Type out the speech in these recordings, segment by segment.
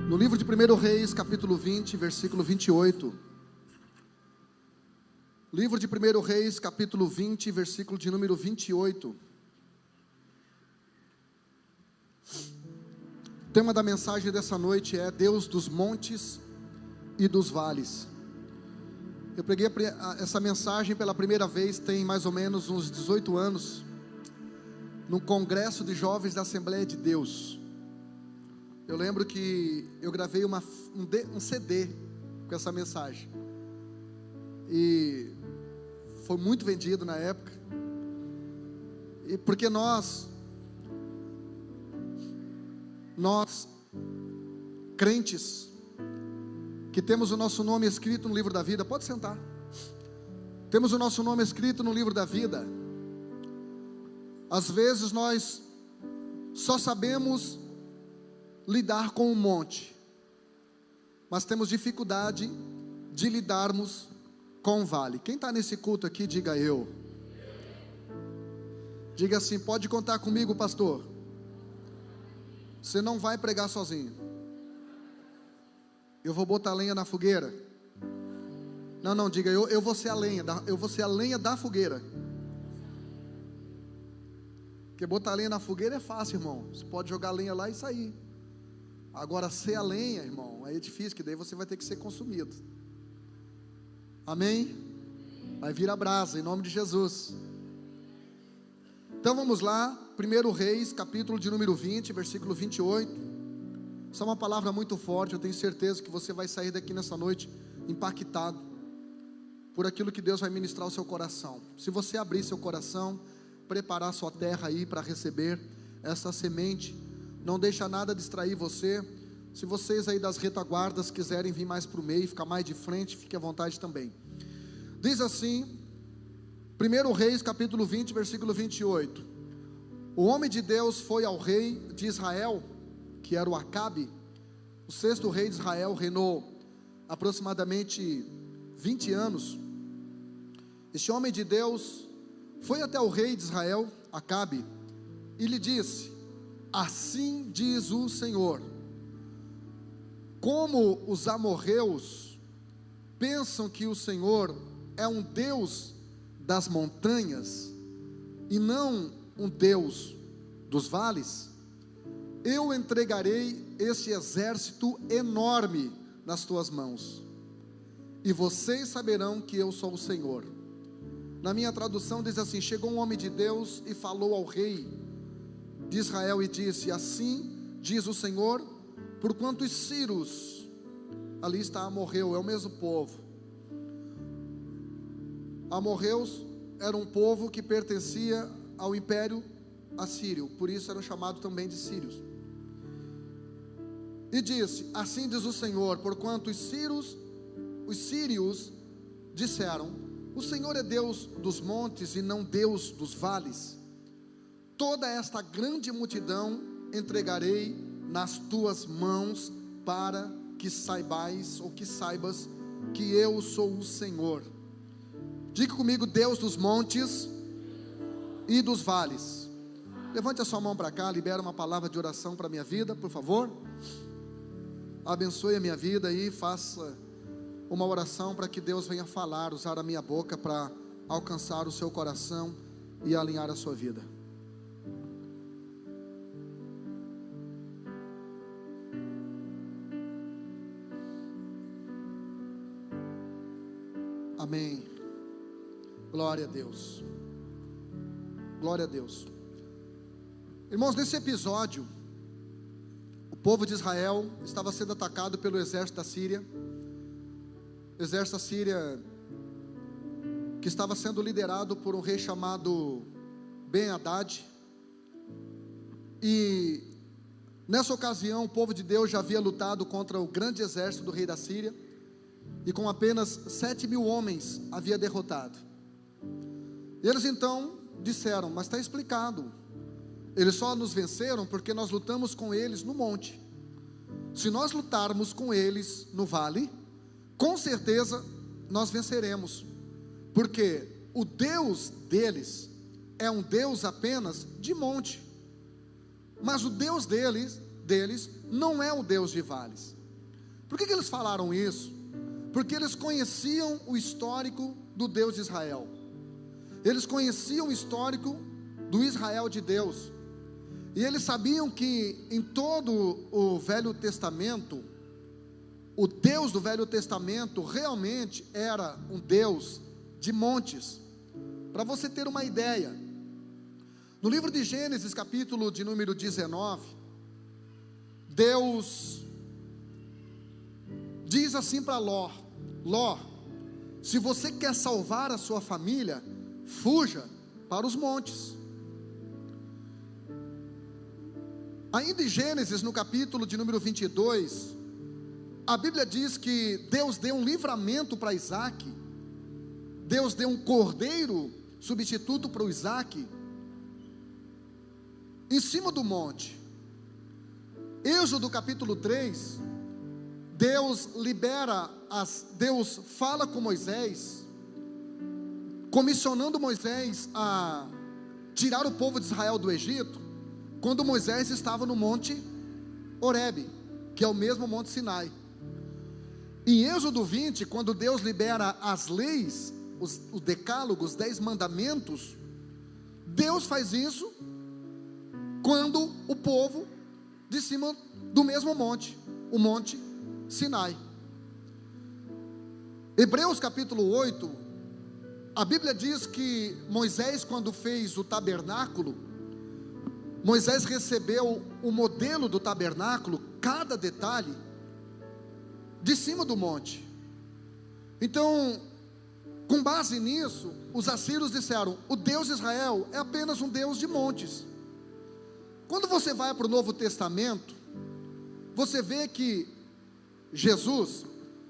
No livro de 1 Reis, capítulo 20, versículo 28. Livro de 1 Reis, capítulo 20, versículo de número 28. O tema da mensagem dessa noite é Deus dos montes e dos vales. Eu preguei essa mensagem pela primeira vez tem mais ou menos uns 18 anos, num congresso de jovens da Assembleia de Deus. Eu lembro que eu gravei um CD com essa mensagem, e foi muito vendido na época, e porque nós crentes, que temos o nosso nome escrito no livro da vida, pode sentar, temos o nosso nome escrito no livro da vida, às vezes nós só sabemos lidar com um monte, mas temos dificuldade de lidarmos com um vale. Quem está nesse culto aqui, diga eu. Diga assim: pode contar comigo, pastor. Você não vai pregar sozinho. Eu vou botar lenha na fogueira. Não, diga eu vou ser a lenha, eu vou ser a lenha da fogueira. Porque botar lenha na fogueira é fácil, irmão. Você pode jogar lenha lá e sair. Agora, ser a lenha, irmão, é difícil, que daí você vai ter que ser consumido. Amém? Vai vir a brasa, em nome de Jesus. Então vamos lá, 1 Reis, capítulo de número 20, versículo 28. Essa é uma palavra muito forte. Eu tenho certeza que você vai sair daqui nessa noite impactado por aquilo que Deus vai ministrar ao seu coração. Se você abrir seu coração, preparar sua terra aí para receber essa semente, não deixa nada distrair você. Se vocês aí das retaguardas quiserem vir mais para o meio, ficar mais de frente, fique à vontade também. Diz assim, 1 Reis capítulo 20, versículo 28. O homem de Deus foi ao rei de Israel, que era o Acabe. O sexto rei de Israel reinou aproximadamente 20 anos. Este homem de Deus foi até o rei de Israel, Acabe, e lhe disse: assim diz o Senhor, como os amorreus pensam que o Senhor é um Deus das montanhas e não um Deus dos vales, eu entregarei este exército enorme nas tuas mãos, e vocês saberão que eu sou o Senhor. Na minha tradução diz assim: chegou um homem de Deus e falou ao rei de Israel e disse: assim diz o Senhor, porquanto os sírios, ali está amorreu, é o mesmo povo. Amorreus era um povo que pertencia ao império assírio, por isso eram chamados também de sírios. E disse: assim diz o Senhor, porquanto os sírios disseram: o Senhor é Deus dos montes e não Deus dos vales, toda esta grande multidão entregarei nas tuas mãos, para que saibas que eu sou o Senhor. Diga comigo: Deus dos montes e dos vales. Levante a sua mão para cá, libera uma palavra de oração para a minha vida, por favor. Abençoe a minha vida e faça uma oração para que Deus venha falar, usar a minha boca para alcançar o seu coração e alinhar a sua vida. Amém. Glória a Deus. Glória a Deus. Irmãos, nesse episódio, o povo de Israel estava sendo atacado pelo exército da Síria. O exército da Síria, que estava sendo liderado por um rei chamado Ben-Hadad. E nessa ocasião, o povo de Deus já havia lutado contra o grande exército do rei da Síria, e com apenas 7.000 homens havia derrotado. E eles então disseram: mas está explicado, eles só nos venceram porque nós lutamos com eles no monte. Se nós lutarmos com eles no vale, com certeza nós venceremos, porque o Deus deles é um Deus apenas de monte, mas o Deus deles deles não é o Deus de vales. Por que eles falaram isso? Porque eles conheciam o histórico do Deus de Israel. Eles conheciam o histórico do Israel de Deus. E eles sabiam que em todo o Velho Testamento, o Deus do Velho Testamento realmente era um Deus de montes. Para você ter uma ideia, no livro de Gênesis, capítulo de número 19, Deus diz assim para Ló: Ló, se você quer salvar a sua família, fuja para os montes. Ainda em Gênesis, no capítulo de número 22, a Bíblia diz que Deus deu um livramento para Isaac. Deus deu um cordeiro substituto para o Isaac, em cima do monte. Êxodo capítulo 3, Deus fala com Moisés, comissionando Moisés a tirar o povo de Israel do Egito, quando Moisés estava no monte Horebe, que é o mesmo monte Sinai. Em Êxodo 20, quando Deus libera as leis, os decálogos, os 10 mandamentos, Deus faz isso quando o povo de cima do mesmo monte, o monte Sinai. Hebreus capítulo 8, a Bíblia diz que Moisés, quando fez o tabernáculo, Moisés recebeu o modelo do tabernáculo, cada detalhe, de cima do monte. Então, com base nisso, os assírios disseram: o Deus de Israel é apenas um Deus de montes. Quando você vai para o Novo Testamento, você vê que Jesus,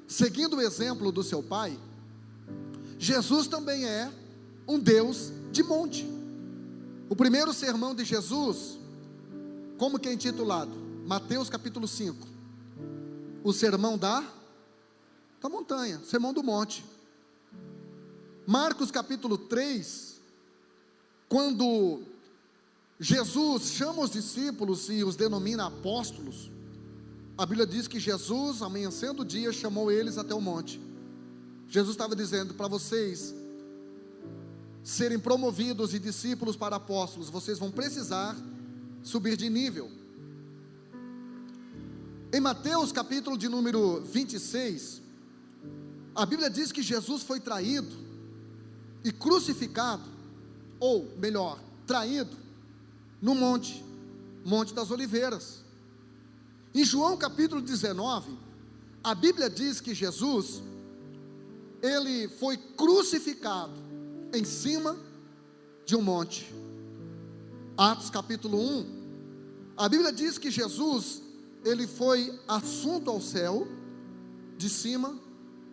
seguindo o exemplo do seu pai, Jesus também é um Deus de monte. O primeiro sermão de Jesus, como que é intitulado? Mateus capítulo 5, o sermão da montanha, sermão do monte. Marcos capítulo 3, quando Jesus chama os discípulos e os denomina apóstolos, a Bíblia diz que Jesus, amanhecendo o dia, chamou eles até o monte. Jesus estava dizendo: para vocês serem promovidos e discípulos para apóstolos, vocês vão precisar subir de nível. Em Mateus capítulo de número 26, a Bíblia diz que Jesus foi traído e crucificado, ou melhor, traído, no monte das Oliveiras. Em João capítulo 19, a Bíblia diz que Jesus, ele foi crucificado em cima de um monte. Atos capítulo 1, a Bíblia diz que Jesus, ele foi assunto ao céu, de cima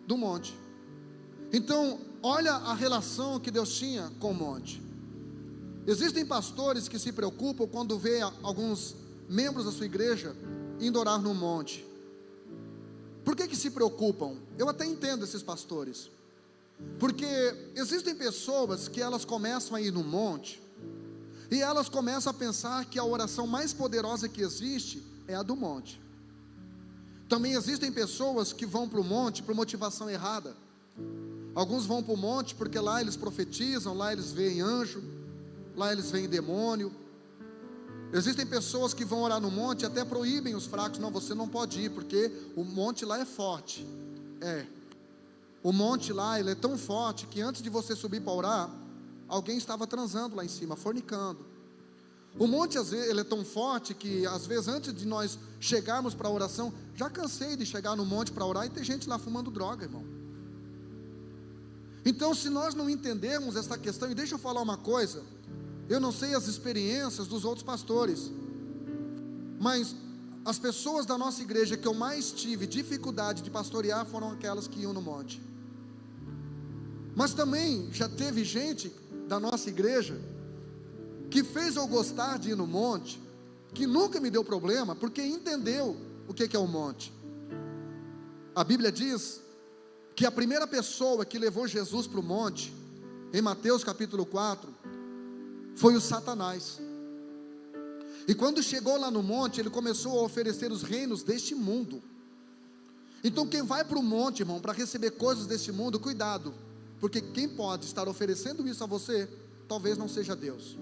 do monte. Então, olha a relação que Deus tinha com o monte. Existem pastores que se preocupam quando vê alguns membros da sua igreja indo orar no monte. Por que se preocupam? Eu até entendo esses pastores, porque existem pessoas que elas começam a ir no monte, e elas começam a pensar que a oração mais poderosa que existe é a do monte. Também existem pessoas que vão para o monte por motivação errada. Alguns vão para o monte porque lá eles profetizam, lá eles veem anjo, lá eles veem demônio. Existem pessoas que vão orar no monte e até proíbem os fracos: não, você não pode ir, porque o monte lá é forte. O monte lá, ele é tão forte que antes de você subir para orar, alguém estava transando lá em cima, fornicando. O monte, às vezes, ele é tão forte que, às vezes, antes de nós chegarmos para a oração, já cansei de chegar no monte para orar e ter gente lá fumando droga, irmão. Então, se nós não entendermos essa questão, e deixa eu falar uma coisa, eu não sei as experiências dos outros pastores, mas as pessoas da nossa igreja que eu mais tive dificuldade de pastorear foram aquelas que iam no monte. Mas também já teve gente da nossa igreja que fez eu gostar de ir no monte, que nunca me deu problema, porque entendeu o que é o monte. A Bíblia diz que a primeira pessoa que levou Jesus para o monte, em Mateus capítulo 4, foi o Satanás. E quando chegou lá no monte, ele começou a oferecer os reinos deste mundo. Então quem vai para o monte, irmão, para receber coisas deste mundo, cuidado, porque quem pode estar oferecendo isso a você, talvez não seja Deus.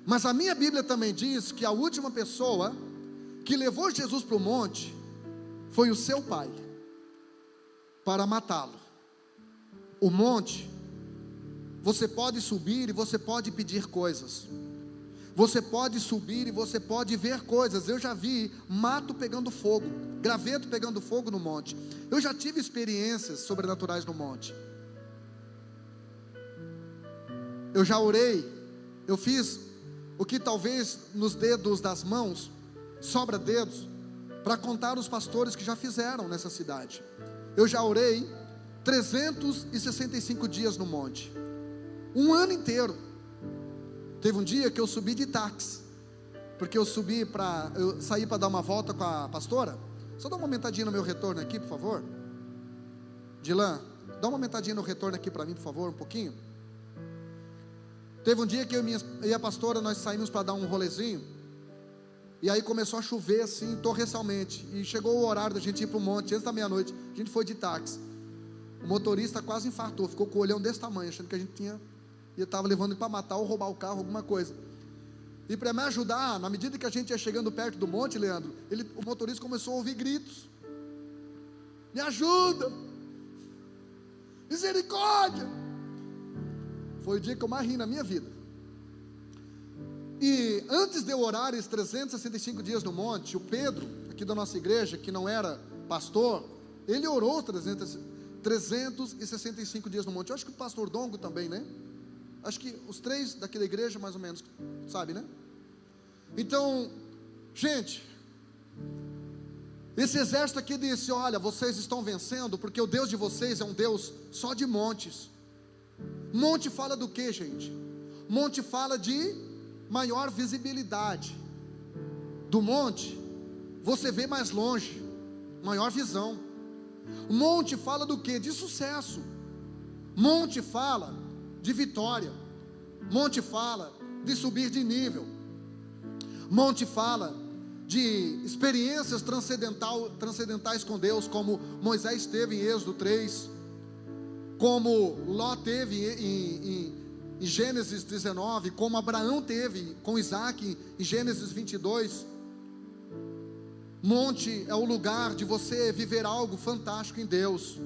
Mas a minha Bíblia também diz que a última pessoa que levou Jesus para o monte foi o seu pai, para matá-lo. O monte, você pode subir e você pode pedir coisas. Você pode subir e você pode ver coisas. Eu já vi mato pegando fogo, graveto pegando fogo no monte. Eu já tive experiências sobrenaturais no monte. Eu já orei, eu fiz o que talvez nos dedos das mãos sobra dedos para contar os pastores que já fizeram nessa cidade. Eu já orei 365 dias no monte, um ano inteiro. Teve um dia que eu subi de táxi, porque eu saí para dar uma volta com a pastora. Só dá uma aumentadinha no meu retorno aqui, por favor. Dilan, dá uma aumentadinha no retorno aqui para mim, por favor, um pouquinho. Teve um dia que eu e a pastora, nós saímos para dar um rolezinho, e aí começou a chover assim, torrencialmente, e chegou o horário da gente ir para o monte, antes da meia-noite. A gente foi de táxi. O motorista quase infartou, ficou com o olhão desse tamanho, achando que a gente estava levando ele para matar ou roubar o carro, alguma coisa. E para me ajudar, na medida que a gente ia chegando perto do monte, Leandro, o motorista começou a ouvir gritos: me ajuda, misericórdia. Foi o dia que eu mais ri na minha vida. E antes de eu orar esses 365 dias no monte, o Pedro, aqui da nossa igreja, que não era pastor, ele orou 365 dias no monte. Eu acho que o pastor Dongo também, né? Acho que os 3 daquela igreja, mais ou menos, sabe, né? Então, gente, esse exército aqui disse: olha, vocês estão vencendo, porque o Deus de vocês é um Deus só de montes. Monte fala do que, gente? Monte fala de maior visibilidade. Do monte, você vê mais longe, maior visão. Monte fala do que? De sucesso. Monte fala de vitória. Monte fala de subir de nível. Monte fala de experiências transcendentais com Deus, como Moisés teve em Êxodo 3, como Ló teve em Gênesis 19, como Abraão teve com Isaac em Gênesis 22. Monte é o lugar de você viver algo fantástico em Deus,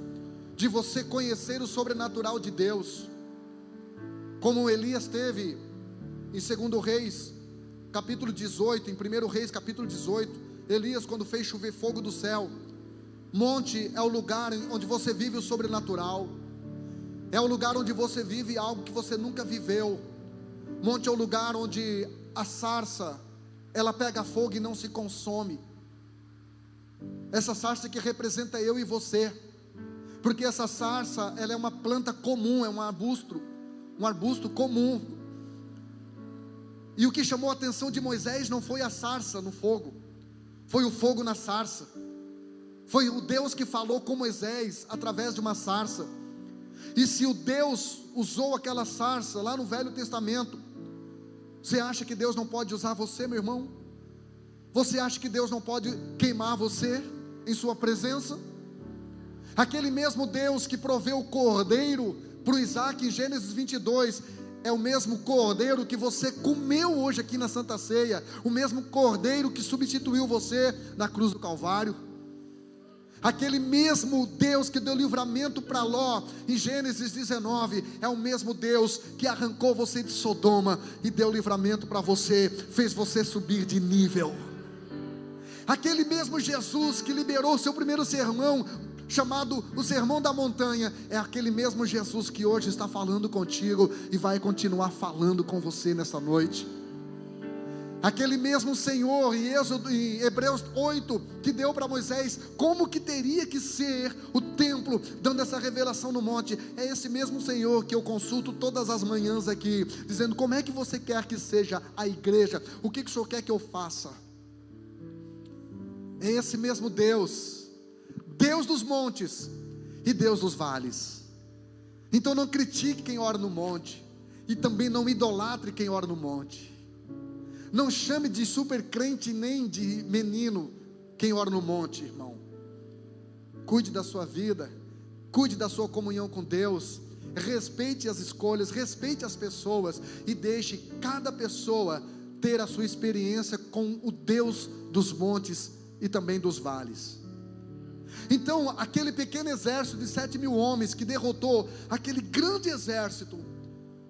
de você conhecer o sobrenatural de Deus, como Elias teve em 2 Reis capítulo 18, em 1 Reis capítulo 18, Elias quando fez chover fogo do céu. Monte é o lugar onde você vive o sobrenatural, é o lugar onde você vive algo que você nunca viveu. Monte é o lugar onde a sarça, ela pega fogo e não se consome. Essa sarça que representa eu e você, porque essa sarça, ela é uma planta comum, é um arbusto comum. E o que chamou a atenção de Moisés não foi a sarça no fogo, foi o fogo na sarça. Foi o Deus que falou com Moisés através de uma sarça. E se o Deus usou aquela sarça lá no Velho Testamento, você acha que Deus não pode usar você, meu irmão? Você acha que Deus não pode queimar você em sua presença? Aquele mesmo Deus que proveu o cordeiro para o Isaac em Gênesis 22, é o mesmo cordeiro que você comeu hoje aqui na Santa Ceia, o mesmo cordeiro que substituiu você na cruz do Calvário. Aquele mesmo Deus que deu livramento para Ló em Gênesis 19, é o mesmo Deus que arrancou você de Sodoma e deu livramento para você, fez você subir de nível. Aquele mesmo Jesus que liberou seu primeiro sermão, chamado o Sermão da Montanha, é aquele mesmo Jesus que hoje está falando contigo e vai continuar falando com você nesta noite. Aquele mesmo Senhor em Hebreus 8, que deu para Moisés como que teria que ser o templo, dando essa revelação no monte, é esse mesmo Senhor que eu consulto todas as manhãs aqui, dizendo: como é que você quer que seja a igreja? O que o Senhor quer que eu faça? É esse mesmo Deus, Deus dos montes e Deus dos vales. Então não critique quem ora no monte, e também não idolatre quem ora no monte. Não chame de super crente nem de menino quem ora no monte, irmão. Cuide da sua vida, cuide da sua comunhão com Deus, respeite as escolhas, respeite as pessoas e deixe cada pessoa ter a sua experiência com o Deus dos montes e também dos vales. Então, aquele pequeno exército de 7.000 homens que derrotou aquele grande exército,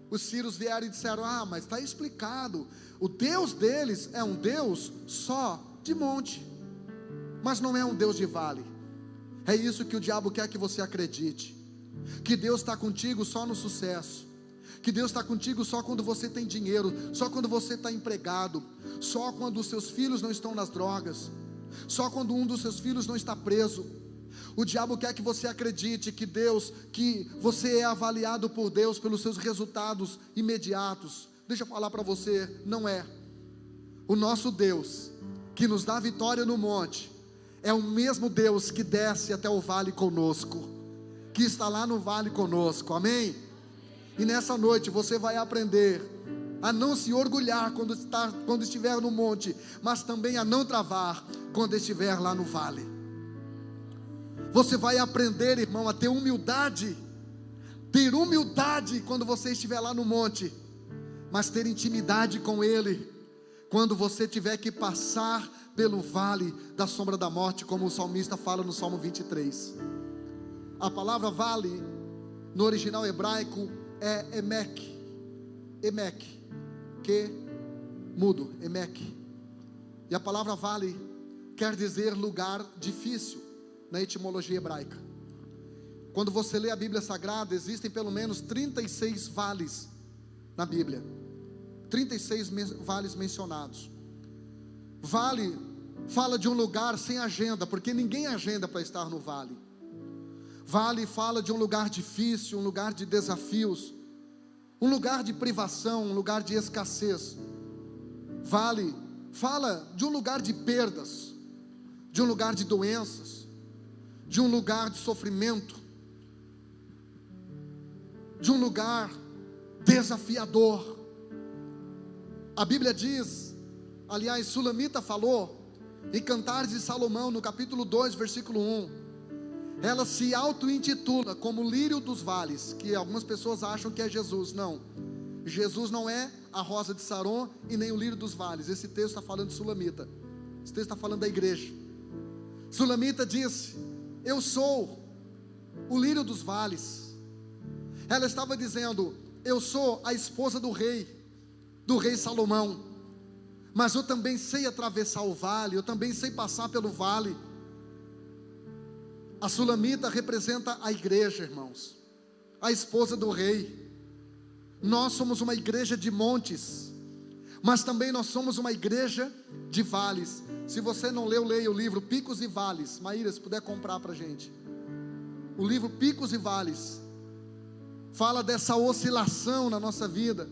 os sírios vieram e disseram: mas está explicado, o Deus deles é um Deus só de monte, mas não é um Deus de vale. É isso que o diabo quer que você acredite, que Deus está contigo só no sucesso, que Deus está contigo só quando você tem dinheiro, só quando você está empregado, só quando os seus filhos não estão nas drogas, só quando um dos seus filhos não está preso. O diabo quer que você acredite que você é avaliado por Deus pelos seus resultados imediatos. Deixa eu falar para você, não é. O nosso Deus, que nos dá vitória no monte, é o mesmo Deus que desce até o vale conosco, que está lá no vale conosco, amém? E nessa noite você vai aprender a não se orgulhar quando estiver no monte, mas também a não travar quando estiver lá no vale. Você vai aprender, irmão, a ter humildade quando você estiver lá no monte, mas ter intimidade com Ele quando você tiver que passar pelo vale da sombra da morte, como o salmista fala no Salmo 23. A palavra vale no original hebraico é Emek, que mudo, Emek. E a palavra vale quer dizer lugar difícil na etimologia hebraica. Quando você lê a Bíblia Sagrada, existem pelo menos 36 vales na Bíblia, 36 vales mencionados. Vale fala de um lugar sem agenda, porque ninguém agenda para estar no vale. Vale fala de um lugar difícil, um lugar de desafios, um lugar de privação, um lugar de escassez. Vale fala de um lugar de perdas, de um lugar de doenças, de um lugar de sofrimento, de um lugar desafiador. A Bíblia diz, aliás, Sulamita falou em Cantares de Salomão, no capítulo 2, versículo 1, ela se auto-intitula como lírio dos vales, que algumas pessoas acham que é Jesus. Não, Jesus não é a rosa de Saron e nem o lírio dos vales. Esse texto está falando de Sulamita, esse texto está falando da igreja. Sulamita disse: eu sou o lírio dos vales. Ela estava dizendo: eu sou a esposa do rei Salomão, mas eu também sei atravessar o vale, eu também sei passar pelo vale. A Sulamita representa a igreja, irmãos, a esposa do rei. Nós somos uma igreja de montes, mas também nós somos uma igreja de vales. Se você não leu, leia o livro Picos e Vales. Maíra, se puder comprar para a gente o livro Picos e Vales. Fala dessa oscilação na nossa vida,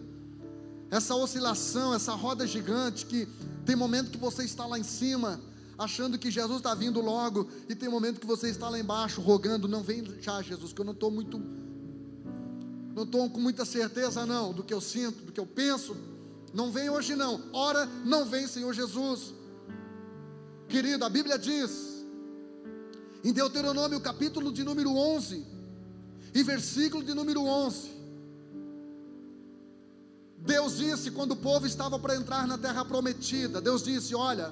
essa oscilação, essa roda gigante, que tem momento que você está lá em cima, achando que Jesus está vindo logo, e tem momento que você está lá embaixo, rogando: não vem já, Jesus, que eu não estou com muita certeza não, do que eu sinto, do que eu penso, não vem hoje não, ora, não vem Senhor Jesus. Querido, a Bíblia diz, em Deuteronômio capítulo de número 11, e versículo de número 11, Deus disse, quando o povo estava para entrar na terra prometida, Deus disse: olha,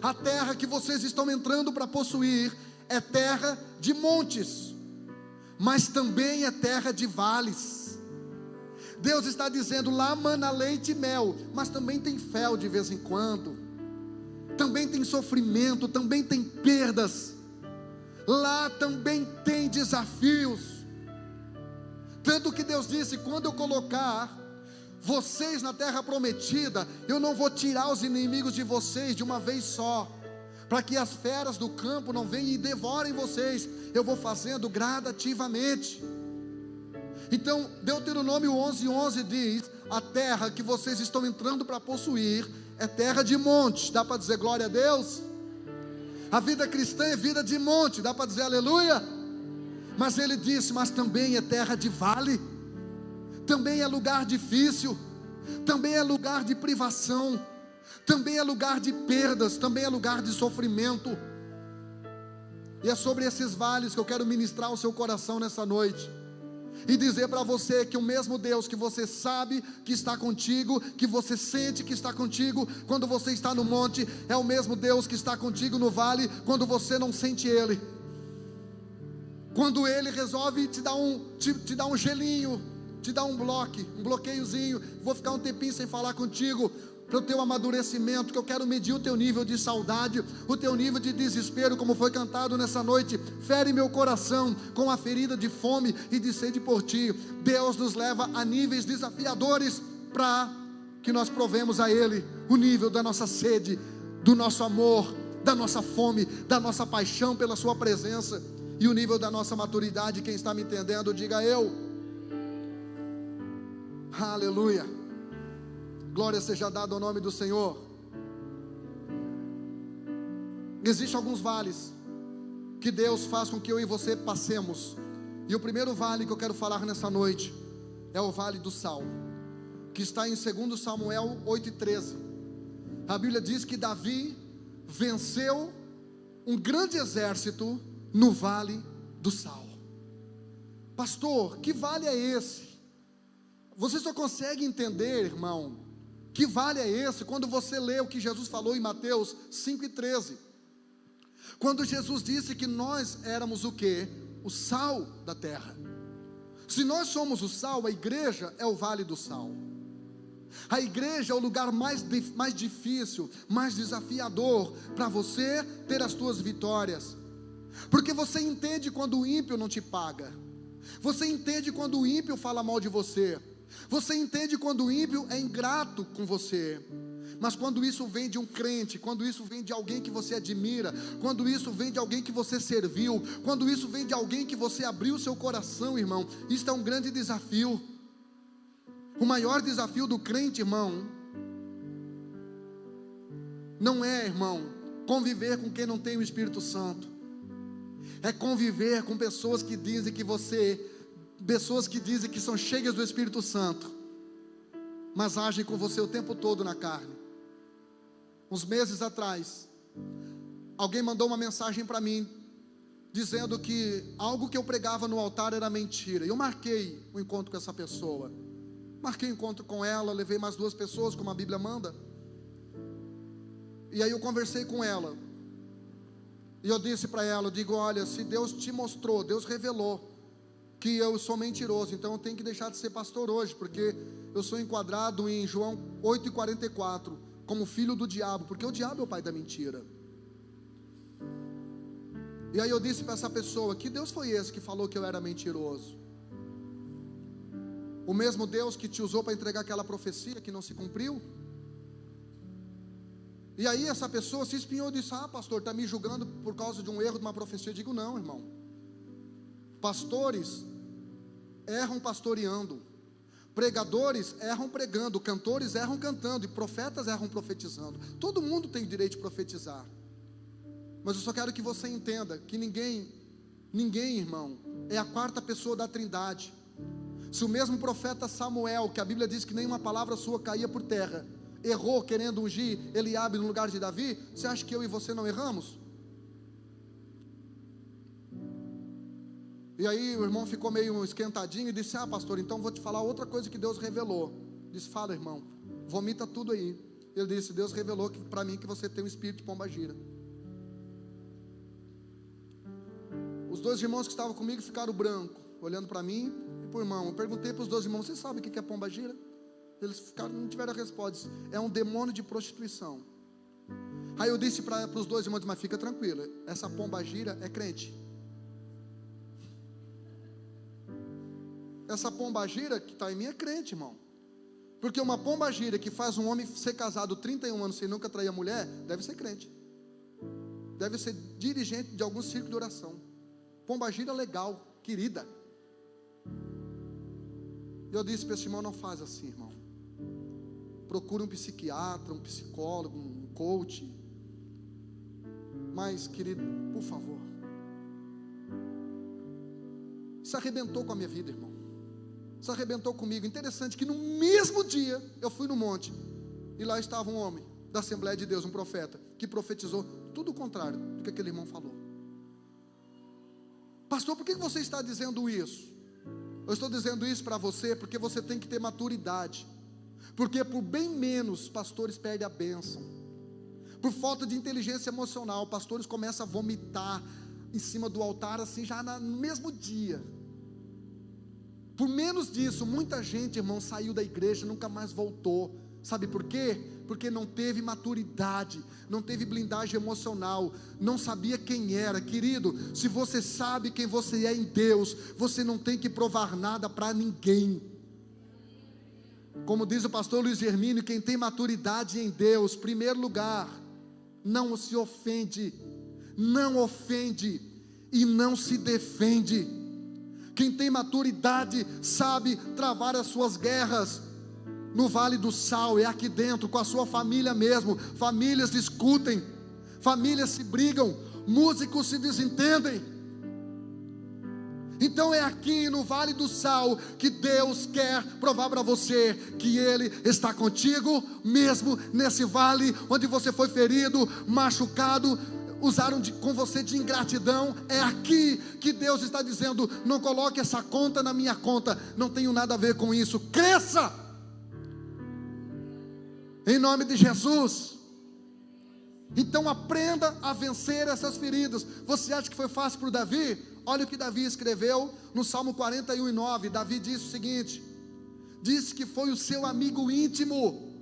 a terra que vocês estão entrando para possuir é terra de montes, mas também é terra de vales. Deus está dizendo: lá mana leite e mel, mas também tem fel de vez em quando, também tem sofrimento, também tem perdas, lá também tem desafios. Tanto que Deus disse: quando eu colocar vocês na terra prometida, eu não vou tirar os inimigos de vocês de uma vez só, para que as feras do campo não venham e devorem vocês. Eu vou fazendo gradativamente. Então Deuteronômio 11:11 diz: a terra que vocês estão entrando para possuir é terra de monte. Dá para dizer glória a Deus? A vida cristã é vida de monte, dá para dizer aleluia? Mas ele disse: mas também é terra de vale, também é lugar difícil, também é lugar de privação, também é lugar de perdas, também é lugar de sofrimento. E é sobre esses vales que eu quero ministrar ao seu coração nessa noite, e dizer para você que o mesmo Deus que você sabe que está contigo, que você sente que está contigo quando você está no monte, é o mesmo Deus que está contigo no vale quando você não sente Ele. Quando Ele resolve te dar um gelinho, te dar um bloqueiozinho, vou ficar um tempinho sem falar contigo, para o teu amadurecimento, que eu quero medir o teu nível de saudade, o teu nível de desespero, como foi cantado nessa noite. Fere meu coração com a ferida de fome e de sede por ti. Deus nos leva a níveis desafiadores, para que nós provemos a Ele o nível da nossa sede, do nosso amor, da nossa fome, da nossa paixão pela sua presença, e o nível da nossa maturidade. Quem está me entendendo, diga eu. Aleluia. Glória seja dada ao nome do Senhor. Existem alguns vales que Deus faz com que eu e você passemos, e o primeiro vale que eu quero falar nessa noite é o vale do sal, que está em 2 Samuel 8:13. A Bíblia diz que Davi venceu um grande exército no vale do sal. Pastor, que vale é esse? Você só consegue entender, irmão, que vale é esse quando você lê o que Jesus falou em Mateus 5:13, quando Jesus disse que nós éramos o quê? O sal da terra. Se nós somos o sal, a igreja é o vale do sal. A igreja é o lugar mais difícil, mais desafiador para você ter as suas vitórias, porque você entende quando o ímpio não te paga, você entende quando o ímpio fala mal de você, você entende quando o ímpio é ingrato com você. Mas quando isso vem de um crente, quando isso vem de alguém que você admira, quando isso vem de alguém que você serviu, quando isso vem de alguém que você abriu o seu coração, irmão, isso é um grande desafio. O maior desafio do crente, irmão, não é, irmão, conviver com quem não tem o Espírito Santo, é conviver com pessoas que dizem que são cheias do Espírito Santo, mas agem com você o tempo todo na carne. Uns meses atrás, alguém mandou uma mensagem para mim, dizendo que algo que eu pregava no altar era mentira. E eu marquei um encontro com essa pessoa, marquei um encontro com ela, levei mais 2 pessoas, como a Bíblia manda. E aí eu conversei com ela, e eu disse para ela, eu digo, olha, se Deus te mostrou, Deus revelou que eu sou mentiroso, então eu tenho que deixar de ser pastor hoje, porque eu sou enquadrado em João 8:44, como filho do diabo, porque o diabo é o pai da mentira. E aí eu disse para essa pessoa, que Deus foi esse que falou que eu era mentiroso? O mesmo Deus que te usou para entregar aquela profecia que não se cumpriu? E aí essa pessoa se espinhou e disse, pastor, está me julgando por causa de um erro de uma profecia. Eu digo, não, irmão, pastores erram pastoreando, pregadores erram pregando, cantores erram cantando, e profetas erram profetizando. Todo mundo tem o direito de profetizar, mas eu só quero que você entenda que ninguém, irmão, é a 4ª pessoa da Trindade. Se o mesmo profeta Samuel, que a Bíblia diz que nenhuma palavra sua caía por terra, errou querendo ungir Eliabe no lugar de Davi, você acha que eu e você não erramos? E aí o irmão ficou meio esquentadinho e disse, pastor, então vou te falar outra coisa que Deus revelou. Disse, fala, irmão, vomita tudo aí. Ele disse, Deus revelou para mim que você tem um espírito de pombagira. Os 2 irmãos que estavam comigo ficaram branco, olhando para mim e para o irmão. Eu perguntei para os 2 irmãos, vocês sabem o que é pombagira? Eles ficaram, não tiveram a resposta. É um demônio de prostituição. Aí eu disse para os 2 irmãos, mas fica tranquilo, essa pombagira é crente. Essa pombagira que está em mim é crente, irmão. Porque uma pombagira que faz um homem ser casado 31 anos sem nunca trair a mulher, deve ser crente, deve ser dirigente de algum círculo de oração. Pombagira legal, querida. E eu disse para esse irmão, não faz assim, irmão. Procura um psiquiatra, um psicólogo, um coach. Mas, querido, por favor. Isso arrebentou com a minha vida, irmão. Isso arrebentou comigo. Interessante que no mesmo dia eu fui no monte, e lá estava um homem da Assembleia de Deus, um profeta, que profetizou tudo o contrário do que aquele irmão falou. Pastor, por que você está dizendo isso? Eu estou dizendo isso para você porque você tem que ter maturidade. Porque por bem menos, pastores perdem a bênção. Por falta de inteligência emocional, pastores começam a vomitar em cima do altar, assim, já no mesmo dia. Por menos disso, muita gente, irmão, saiu da igreja e nunca mais voltou. Sabe por quê? Porque não teve maturidade, não teve blindagem emocional, não sabia quem era. Querido, se você sabe quem você é em Deus, você não tem que provar nada para ninguém. Como diz o pastor Luiz Hermínio, quem tem maturidade em Deus, primeiro lugar, não se ofende, não ofende e não se defende. Quem tem maturidade sabe travar as suas guerras. No Vale do Sal, é aqui dentro, com a sua família mesmo. Famílias discutem, famílias se brigam, músicos se desentendem. Então é aqui no Vale do Sal que Deus quer provar para você que Ele está contigo, mesmo nesse vale onde você foi ferido, machucado, usaram com você de ingratidão. É aqui que Deus está dizendo: não coloque essa conta na minha conta, não tenho nada a ver com isso. Cresça em nome de Jesus. Então aprenda a vencer essas feridas. Você acha que foi fácil para o Davi? Olha o que Davi escreveu no Salmo 41:9. Davi disse o seguinte: disse que foi o seu amigo íntimo,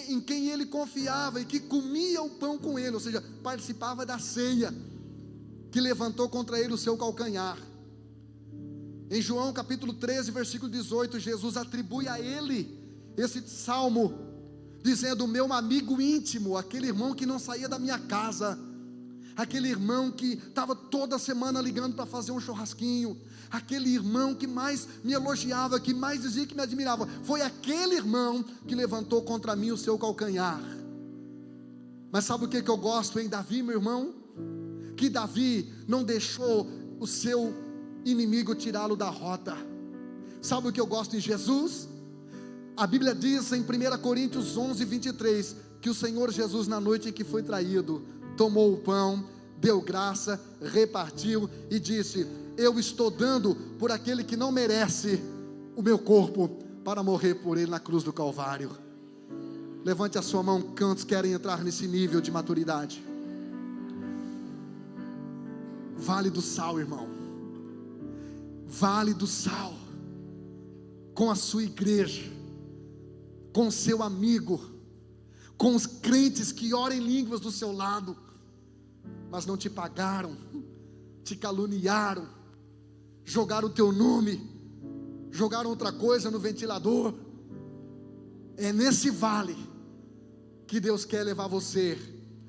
em quem ele confiava e que comia o pão com ele, ou seja, participava da ceia, que levantou contra ele o seu calcanhar. Em João capítulo 13, versículo 18, Jesus atribui a ele esse salmo, dizendo: meu amigo íntimo, aquele irmão que não saía da minha casa, aquele irmão que estava toda semana ligando para fazer um churrasquinho, aquele irmão que mais me elogiava, que mais dizia que me admirava, foi aquele irmão que levantou contra mim o seu calcanhar. Mas sabe o que eu gosto em Davi, meu irmão? Que Davi não deixou o seu inimigo tirá-lo da rota. Sabe o que eu gosto em Jesus? A Bíblia diz em 1 Coríntios 11:23, que o Senhor Jesus, na noite em que foi traído, tomou o pão, deu graça, repartiu e disse: eu estou dando por aquele que não merece o meu corpo, para morrer por ele na cruz do Calvário. Levante a sua mão, quantos querem entrar nesse nível de maturidade? Vale do Sal, irmão. Vale do Sal. Com a sua igreja, com o seu amigo, com os crentes que oram em línguas do seu lado, mas não te pagaram, te caluniaram, jogaram o teu nome, jogaram outra coisa no ventilador. É nesse vale que Deus quer levar você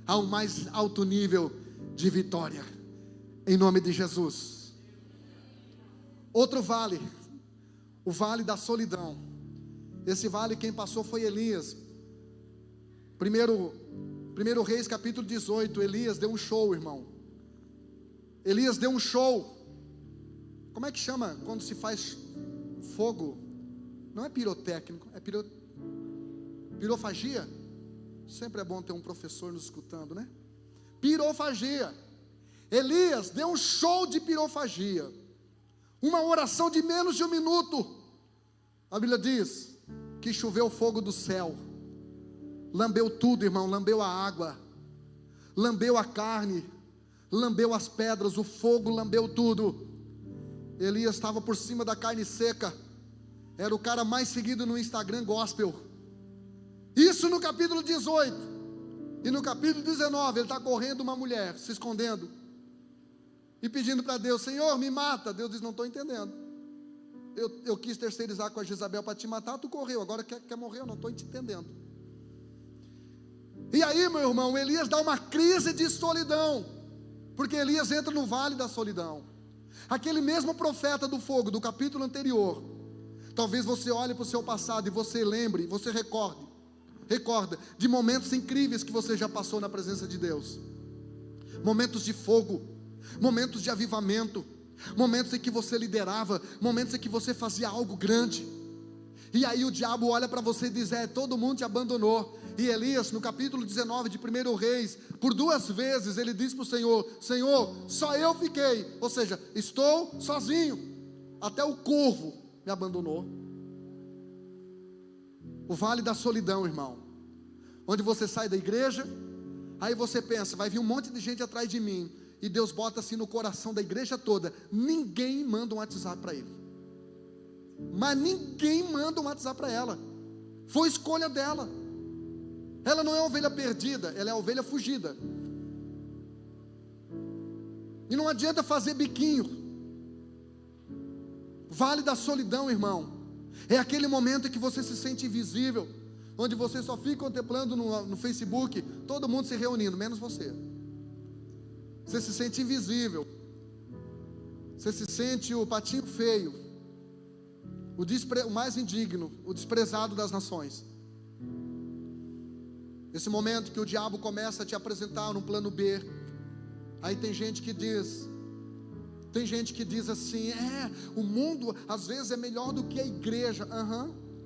ao mais alto nível de vitória, em nome de Jesus. Outro vale, o vale da solidão. Esse vale quem passou foi Elias. Primeiro Reis capítulo 18, Elias deu um show, irmão. Elias deu um show. Como é que chama quando se faz fogo? Não é pirotécnico, é pirofagia. Sempre é bom ter um professor nos escutando, né? Pirofagia. Elias deu um show de pirofagia, uma oração de menos de 1 minuto. A Bíblia diz que choveu fogo do céu, lambeu tudo, irmão, lambeu a água, lambeu a carne, lambeu as pedras, o fogo lambeu tudo. Elias estava por cima da carne seca, era o cara mais seguido no Instagram gospel. Isso no capítulo 18, e no capítulo 19, ele está correndo uma mulher, se escondendo, e pedindo para Deus: Senhor, me mata. Deus diz: não estou entendendo. Eu quis terceirizar com a Jezabel para te matar, tu correu, agora quer morrer, eu não estou te entendendo. E aí, meu irmão, Elias dá uma crise de solidão, porque Elias entra no vale da solidão. Aquele mesmo profeta do fogo, do capítulo anterior, talvez você olhe para o seu passado e você lembre, você recorda de momentos incríveis que você já passou na presença de Deus. Momentos de fogo, momentos de avivamento, momentos em que você liderava, momentos em que você fazia algo grande. E aí o diabo olha para você e diz: todo mundo te abandonou. E Elias, no capítulo 19 de 1 Reis, por 2 vezes ele disse para o Senhor: Senhor, só eu fiquei, ou seja, estou sozinho, até o corvo me abandonou. O vale da solidão, irmão, onde você sai da igreja, aí você pensa, vai vir um monte de gente atrás de mim, e Deus bota assim no coração da igreja toda: ninguém manda um WhatsApp para ele, mas ninguém manda um WhatsApp para ela, foi escolha dela. Ela não é ovelha perdida, ela é ovelha fugida. E não adianta fazer biquinho. Vale da solidão, irmão, é aquele momento em que você se sente invisível, onde você só fica contemplando no Facebook, todo mundo se reunindo, menos você. Você se sente invisível. Você se sente o patinho feio, o mais indigno, o desprezado das nações. Esse momento que o diabo começa a te apresentar num plano B. Aí tem gente que diz assim: o mundo às vezes é melhor do que a igreja.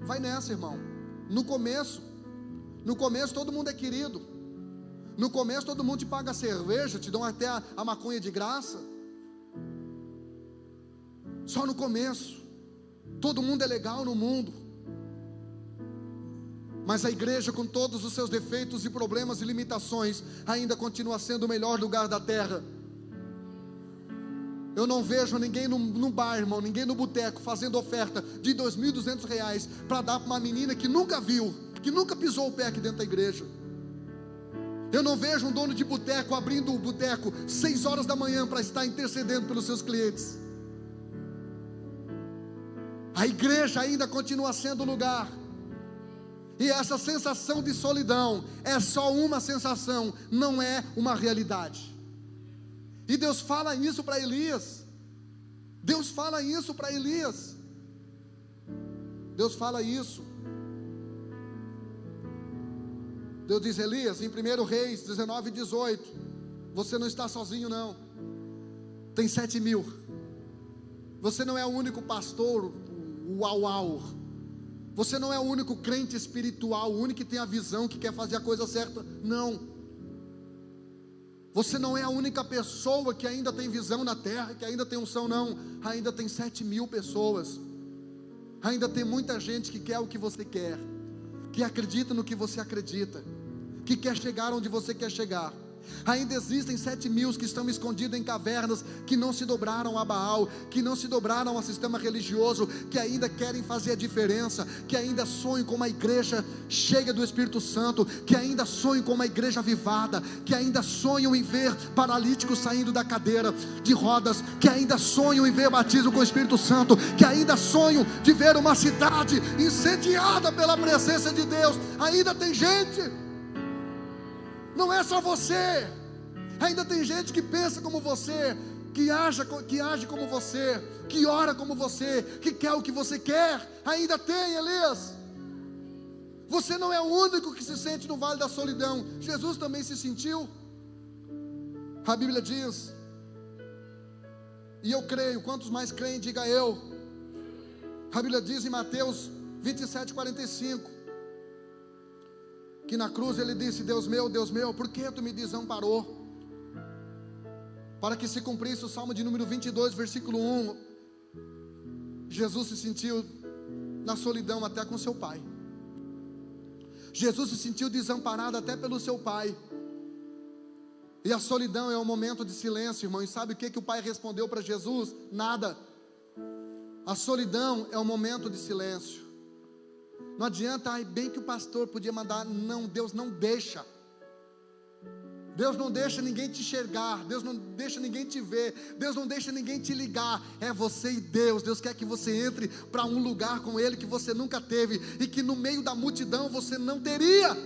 Vai nessa, irmão. No começo todo mundo é querido. No começo todo mundo te paga cerveja, te dão até a maconha de graça. Só no começo. Todo mundo é legal no mundo. Mas a igreja, com todos os seus defeitos e problemas e limitações, ainda continua sendo o melhor lugar da terra. Eu não vejo ninguém no bar, irmão, ninguém no boteco fazendo oferta de R$2.200 para dar para uma menina que nunca viu, que nunca pisou o pé aqui dentro da igreja. Eu não vejo um dono de boteco abrindo o boteco 6 horas da manhã para estar intercedendo pelos seus clientes. A igreja ainda continua sendo o lugar. E essa sensação de solidão é só uma sensação, não é uma realidade. E Deus fala isso para Elias. Deus fala isso para Elias. Deus fala isso. Deus diz: Elias, em 1 Reis 19:18, você não está sozinho não. Tem 7.000. Você não é o único pastor, o uau. Você não é o único crente espiritual, o único que tem a visão, que quer fazer a coisa certa. Não. Você não é a única pessoa que ainda tem visão na terra, que ainda tem unção, não. Ainda tem 7.000 pessoas. Ainda tem muita gente que quer o que você quer, que acredita no que você acredita, que quer chegar onde você quer chegar. Ainda existem 7.000 que estão escondidos em cavernas, que não se dobraram a Baal, que não se dobraram ao sistema religioso, que ainda querem fazer a diferença, que ainda sonham com uma igreja cheia do Espírito Santo, que ainda sonham com uma igreja avivada, que ainda sonham em ver paralíticos saindo da cadeira de rodas, que ainda sonham em ver batismo com o Espírito Santo, que ainda sonham de ver uma cidade incendiada pela presença de Deus. Ainda tem gente. Não é só você, ainda tem gente que pensa como você, que age como você, que ora como você, que quer o que você quer. Ainda tem, Elias. Você não é o único que se sente no vale da solidão. Jesus também se sentiu. A Bíblia diz, e eu creio, quantos mais creem, diga eu. A Bíblia diz em Mateus 27:45, que na cruz ele disse: Deus meu, por que tu me desamparou? Para que se cumprisse o Salmo de número 22, versículo 1. Jesus se sentiu na solidão até com seu pai. Jesus se sentiu desamparado até pelo seu pai. E a solidão é um momento de silêncio, irmão. E sabe o que o pai respondeu para Jesus? Nada. A solidão é um momento de silêncio. Não adianta, bem que o pastor podia mandar. Não, Deus não deixa. Deus não deixa ninguém te enxergar. Deus não deixa ninguém te ver. Deus não deixa ninguém te ligar. É você e Deus. Deus quer que você entre para um lugar com Ele que você nunca teve, e que no meio da multidão você não teria.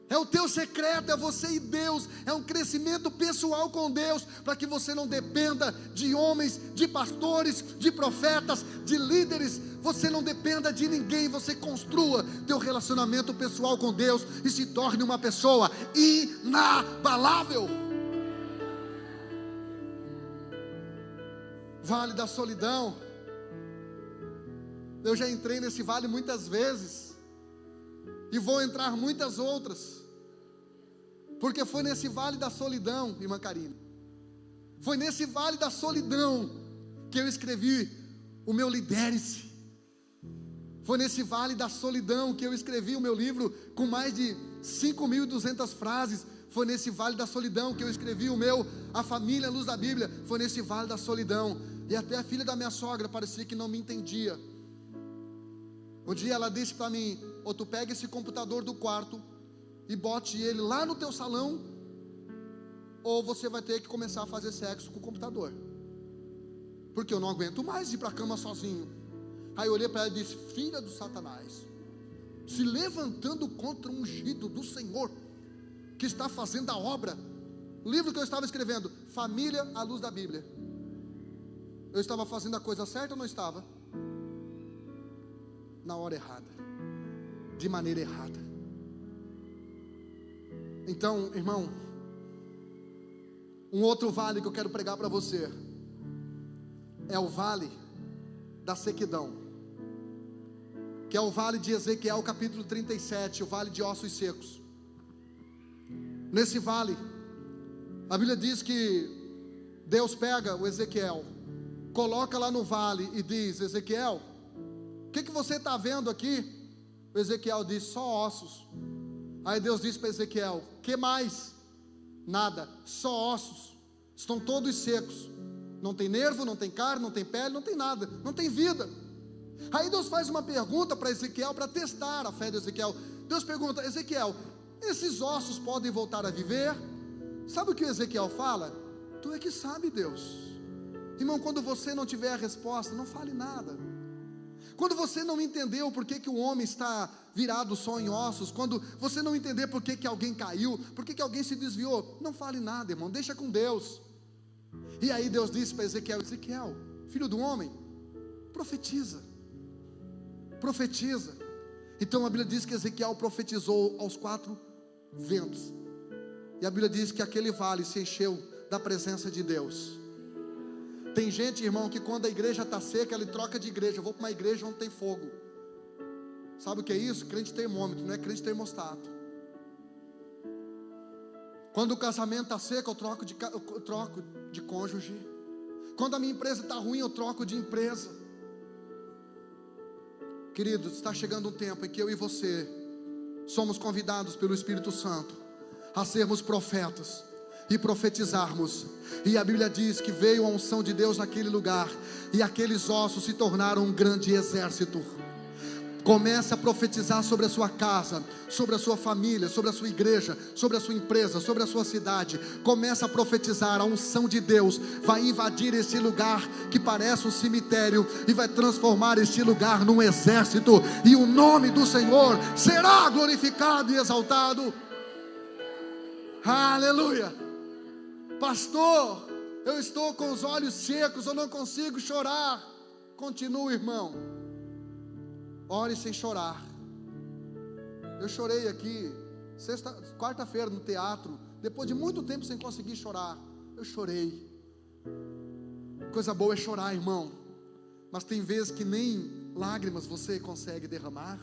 É o teu secreto, é você e Deus. É um crescimento pessoal com Deus, para que você não dependa de homens, de pastores, de profetas, de líderes. Você não dependa de ninguém. Você construa teu relacionamento pessoal com Deus e se torne uma pessoa inabalável. Vale da solidão. Eu já entrei nesse vale muitas vezes. e vão entrar muitas outras, porque foi nesse vale da solidão, irmã Karine, foi nesse vale da solidão que eu escrevi o meu Lidere-se. Foi nesse vale da solidão que eu escrevi o meu livro com mais de 5.200 frases. Foi nesse vale da solidão que eu escrevi o meu A Família, a Luz da Bíblia. Foi nesse vale da solidão. E até a filha da minha sogra parecia que não me entendia. Um dia ela disse para mim: ou tu pega esse computador do quarto e bote ele lá no teu salão, ou você vai ter que começar a fazer sexo com o computador, porque eu não aguento mais ir para a cama sozinho. Aí eu olhei para ela e disse: filha do Satanás, se levantando contra o ungido do Senhor, que está fazendo a obra. O livro que eu estava escrevendo, Família à Luz da Bíblia, eu estava fazendo a coisa certa ou não estava? Na hora errada, de maneira errada. Então, irmão, um outro vale que eu quero pregar para você é o vale da sequidão, que é o vale de Ezequiel capítulo 37, o vale de ossos secos. Nesse vale, a Bíblia diz que Deus pega o Ezequiel, coloca lá no vale e diz: Ezequiel, o que você está vendo aqui? O Ezequiel diz: só ossos. Aí Deus diz para Ezequiel: que mais? Nada, só ossos, estão todos secos, não tem nervo, não tem carne, não tem pele, não tem nada, não tem vida. Aí Deus faz uma pergunta para Ezequiel, para testar a fé de Ezequiel. Deus pergunta: Ezequiel, esses ossos podem voltar a viver? Sabe o que Ezequiel fala? Tu é que sabe, Deus. Irmão, quando você não tiver a resposta, não fale nada. Quando você não entendeu por que o homem está virado só em ossos, quando você não entender por que alguém caiu, por que alguém se desviou, não fale nada, irmão, deixa com Deus. E aí Deus disse para Ezequiel: Ezequiel, filho do homem, profetiza. Profetiza. Então a Bíblia diz que Ezequiel profetizou aos 4 ventos. E a Bíblia diz que aquele vale se encheu da presença de Deus. Tem gente, irmão, que quando a igreja está seca, ele troca de igreja. Eu vou para uma igreja onde tem fogo. Sabe o que é isso? Crente termômetro, não é crente termostato. Quando o casamento está seco, eu troco de cônjuge. Quando a minha empresa está ruim, eu troco de empresa. Queridos, está chegando um tempo em que eu e você somos convidados pelo Espírito Santo a sermos profetas e profetizarmos. E a Bíblia diz que veio a unção de Deus naquele lugar, e aqueles ossos se tornaram um grande exército. Comece a profetizar sobre a sua casa, sobre a sua família, sobre a sua igreja, sobre a sua empresa, sobre a sua cidade. Comece a profetizar. A unção de Deus vai invadir esse lugar que parece um cemitério e vai transformar este lugar num exército, e o nome do Senhor será glorificado e exaltado. Aleluia. Pastor, eu estou com os olhos secos, eu não consigo chorar. Continue, irmão, ore sem chorar. Eu chorei aqui quarta-feira no teatro, depois de muito tempo sem conseguir chorar. Eu chorei. Coisa boa é chorar, irmão, mas tem vezes que nem lágrimas você consegue derramar.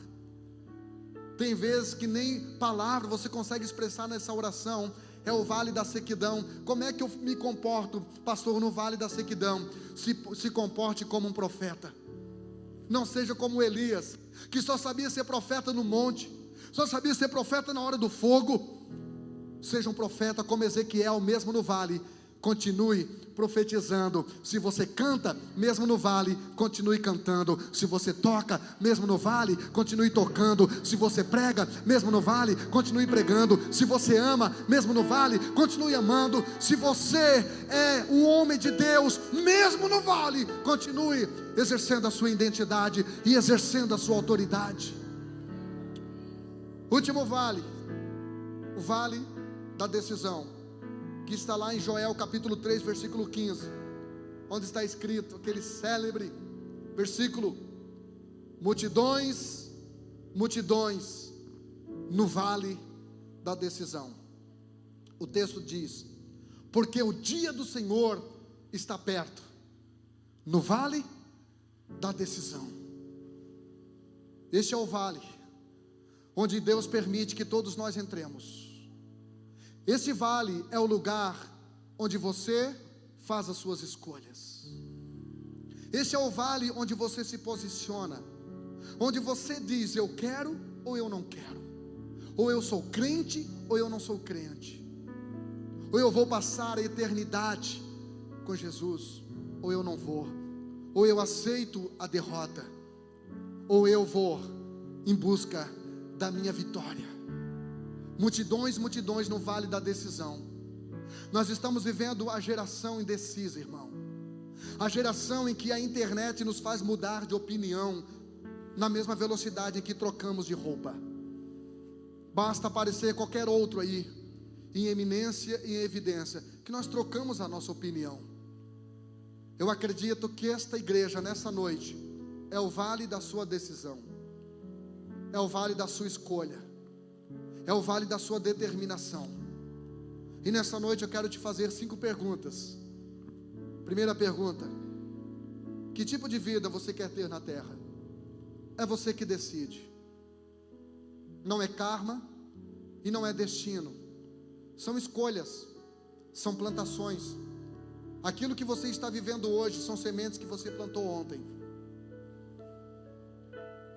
Tem vezes que nem palavra você consegue expressar nessa oração. É o vale da sequidão. Como é que eu me comporto, pastor, no vale da sequidão? Se comporte como um profeta. Não seja como Elias, que só sabia ser profeta no monte, só sabia ser profeta na hora do fogo. Seja um profeta como Ezequiel, mesmo no vale. Continue profetizando. Se você canta, mesmo no vale, continue cantando. Se você toca, mesmo no vale, continue tocando. Se você prega, mesmo no vale, continue pregando. Se você ama, mesmo no vale, continue amando. Se você é um homem de Deus, mesmo no vale, continue exercendo a sua identidade e exercendo a sua autoridade. Último vale, o vale da decisão, que está lá em Joel capítulo 3, versículo 15, onde está escrito aquele célebre versículo: multidões, multidões no vale da decisão. O texto diz: porque o dia do Senhor está perto, no vale da decisão. Este é o vale onde Deus permite que todos nós entremos. Esse vale é o lugar onde você faz as suas escolhas. Esse é o vale onde você se posiciona, onde você diz: eu quero ou eu não quero, ou eu sou crente ou eu não sou crente, ou eu vou passar a eternidade com Jesus, ou eu não vou, ou eu aceito a derrota, ou eu vou em busca da minha vitória. Multidões no vale da decisão. Nós estamos vivendo a geração indecisa, irmão. A geração em que a internet nos faz mudar de opinião na mesma velocidade em que trocamos de roupa. Basta aparecer qualquer outro aí, em eminência e em evidência, que nós trocamos a nossa opinião. Eu acredito que esta igreja, nessa noite, é o vale da sua decisão, é o vale da sua escolha, é o vale da sua determinação. E nessa noite eu quero te fazer 5 perguntas. Primeira pergunta: que tipo de vida você quer ter na terra? É você que decide. Não é karma e não é destino. São escolhas, são plantações. Aquilo que você está vivendo hoje são sementes que você plantou ontem.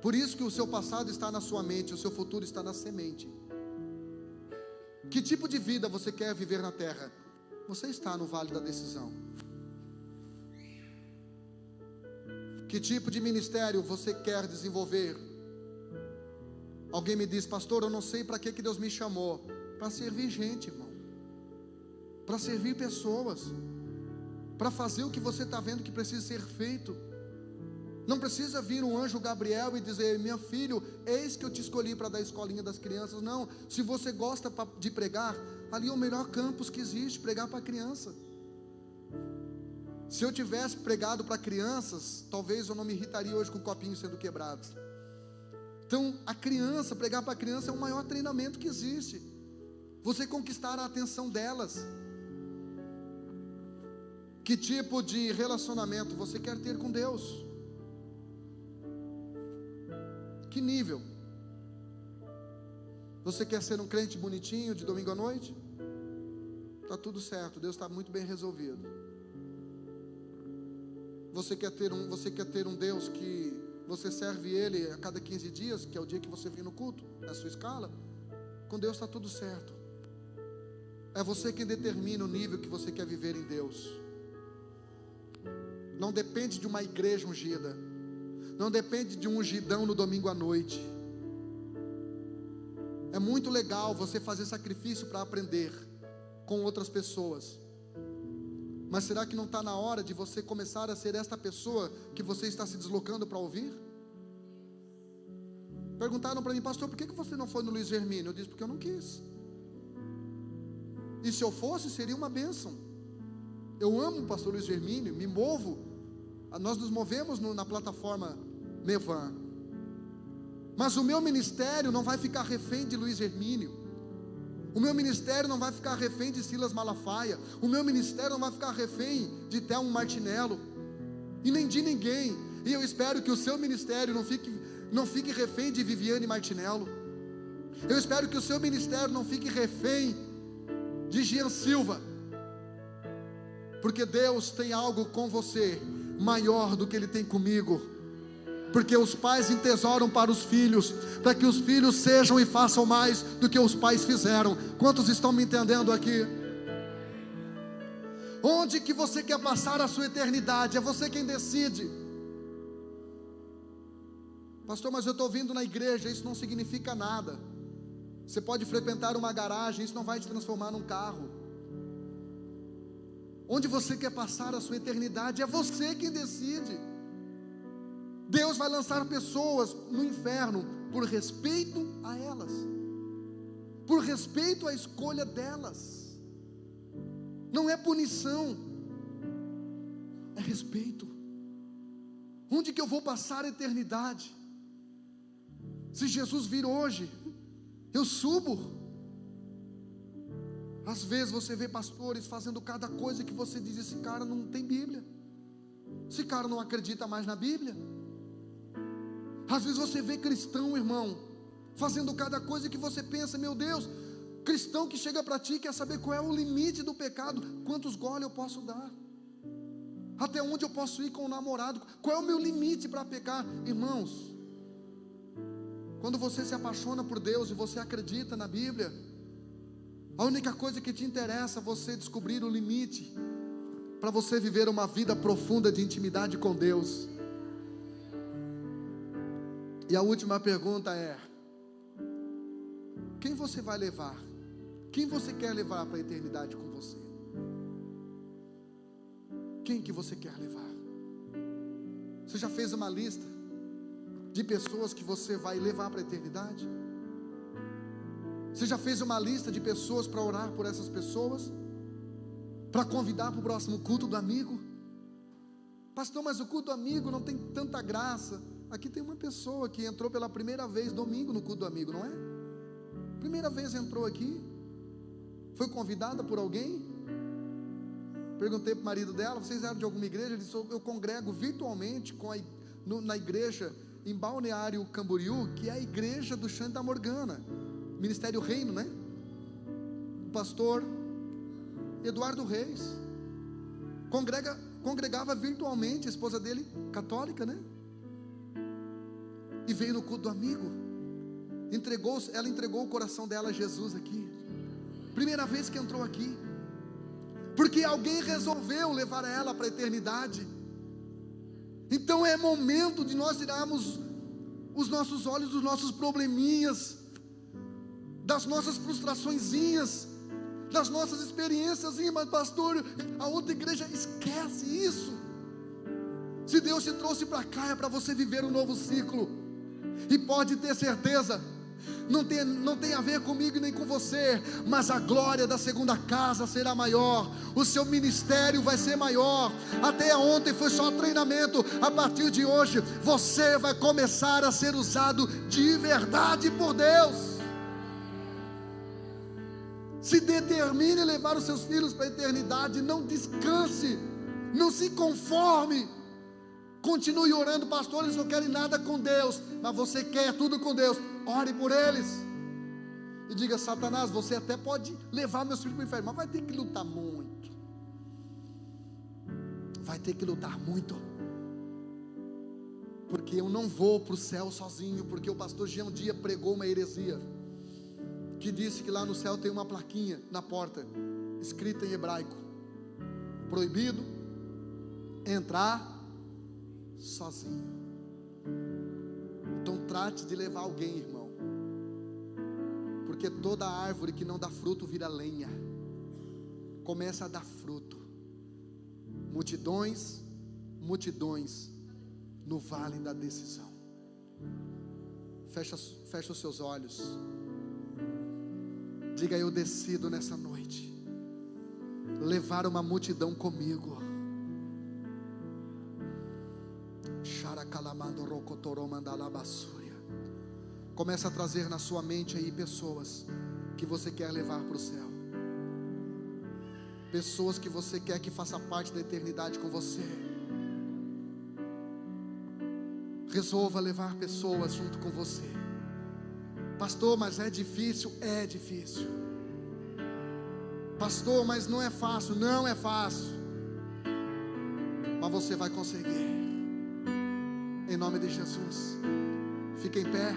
Por isso que o seu passado está na sua mente, o seu futuro está na semente. Que tipo de vida você quer viver na terra? Você está no vale da decisão. Que tipo de ministério você quer desenvolver? Alguém me diz: pastor, eu não sei para que Deus me chamou. Para servir gente, irmão, para servir pessoas, para fazer o que você está vendo que precisa ser feito. Não precisa vir um anjo Gabriel e dizer: meu filho, eis que eu te escolhi para dar a escolinha das crianças. Não, se você gosta de pregar, ali é o melhor campus que existe, pregar para criança. Se eu tivesse pregado para crianças, talvez eu não me irritaria hoje com o copinho sendo quebrado. Então, a criança, pregar para a criança é o maior treinamento que existe. Você conquistar a atenção delas. Que tipo de relacionamento você quer ter com Deus? Que nível? Você quer ser um crente bonitinho de domingo à noite? Está tudo certo, Deus está muito bem resolvido. Você quer ter um Deus que você serve Ele a cada 15 dias, que é o dia que você vem no culto, na sua escala? Com Deus está tudo certo. É você quem determina o nível que você quer viver em Deus. Não depende de uma igreja ungida, não depende de um ungidão no domingo à noite. É muito legal você fazer sacrifício para aprender com outras pessoas, mas será que não está na hora de você começar a ser esta pessoa que você está se deslocando para ouvir? Perguntaram para mim: pastor, por que você não foi no Luiz Hermínio? Eu disse: porque eu não quis. E se eu fosse, seria uma bênção. Eu amo o pastor Luiz Hermínio, me movo. Nós nos movemos na plataforma Mevan. Mas o meu ministério não vai ficar refém de Luiz Hermínio. O meu ministério não vai ficar refém de Silas Malafaia. O meu ministério não vai ficar refém de Thelmo Martinello. E nem de ninguém. E eu espero que o seu ministério não fique refém de Viviane Martinello. Eu espero que o seu ministério não fique refém de Jean Silva. Porque Deus tem algo com você maior do que Ele tem comigo. Porque os pais entesouram para os filhos, para que os filhos sejam e façam mais do que os pais fizeram. Quantos estão me entendendo aqui? Onde que você quer passar a sua eternidade? É você quem decide. Pastor, mas eu estou vindo na igreja, isso não significa nada. Você pode frequentar uma garagem, isso não vai te transformar num carro. Onde você quer passar a sua eternidade, é você quem decide. Deus vai lançar pessoas no inferno por respeito a elas, por respeito à escolha delas. Não é punição, é respeito. Onde que eu vou passar a eternidade? Se Jesus vir hoje, eu subo. Às vezes você vê pastores fazendo cada coisa que você diz: esse cara não tem Bíblia, esse cara não acredita mais na Bíblia. Às vezes você vê cristão, irmão, fazendo cada coisa que você pensa, meu Deus, cristão que chega para ti quer saber qual é o limite do pecado, quantos goles eu posso dar, até onde eu posso ir com o namorado, qual é o meu limite para pecar? Irmãos, quando você se apaixona por Deus e você acredita na Bíblia, a única coisa que te interessa é você descobrir o limite, para você viver uma vida profunda de intimidade com Deus. E a última pergunta é: quem você vai levar? Quem você quer levar para a eternidade com você? Quem que você quer levar? Você já fez uma lista de pessoas que você vai levar para a eternidade? Você já fez uma lista de pessoas para orar por essas pessoas? Para convidar para o próximo culto do amigo? Pastor, mas o culto do amigo não tem tanta graça. Aqui tem uma pessoa que entrou pela primeira vez domingo no culto do amigo, não é? Primeira vez entrou aqui, foi convidada por alguém. Perguntei para o marido dela: vocês eram de alguma igreja? Ele disse: eu congrego virtualmente na igreja em Balneário Camboriú, que é a igreja do Xande da Morgana, Ministério Reino, né? O pastor Eduardo Reis congregava virtualmente, a esposa dele católica, né? E veio no culto do amigo, ela entregou o coração dela a Jesus aqui, primeira vez que entrou aqui, porque alguém resolveu levar ela para a eternidade. Então é momento de nós tirarmos os nossos olhos dos nossos probleminhas, das nossas frustraçõezinhas, das nossas experiências. Mas pastor, a outra igreja, esquece isso. Se Deus te trouxe para cá, é para você viver um novo ciclo. E pode ter certeza, não tem a ver comigo nem com você, mas a glória da segunda casa será maior, o seu ministério vai ser maior. Até ontem foi só treinamento, a partir de hoje você vai começar a ser usado de verdade por Deus. Se determine a levar os seus filhos para a eternidade. Não descanse, não se conforme. Continue orando. Pastor, eles não querem nada com Deus, mas você quer tudo com Deus. Ore por eles e diga: Satanás, você até pode levar meus filhos para o inferno, mas vai ter que lutar muito. Vai ter que lutar muito, porque eu não vou para o céu sozinho. Porque o pastor Jean um dia pregou uma heresia, que disse que lá no céu tem uma plaquinha na porta, escrita em hebraico: proibido entrar sozinho. Então trate de levar alguém, irmão, porque toda árvore que não dá fruto vira lenha. Começa a dar fruto. Multidões no vale da decisão. Fecha os seus olhos. Diga: eu decido nessa noite levar uma multidão comigo. Começa a trazer na sua mente aí pessoas que você quer levar para o céu, pessoas que você quer que faça parte da eternidade com você. Resolva levar pessoas junto com você. Pastor, mas é difícil. É difícil. Pastor, mas não é fácil. Não é fácil, mas você vai conseguir. Em nome de Jesus, fique em pé.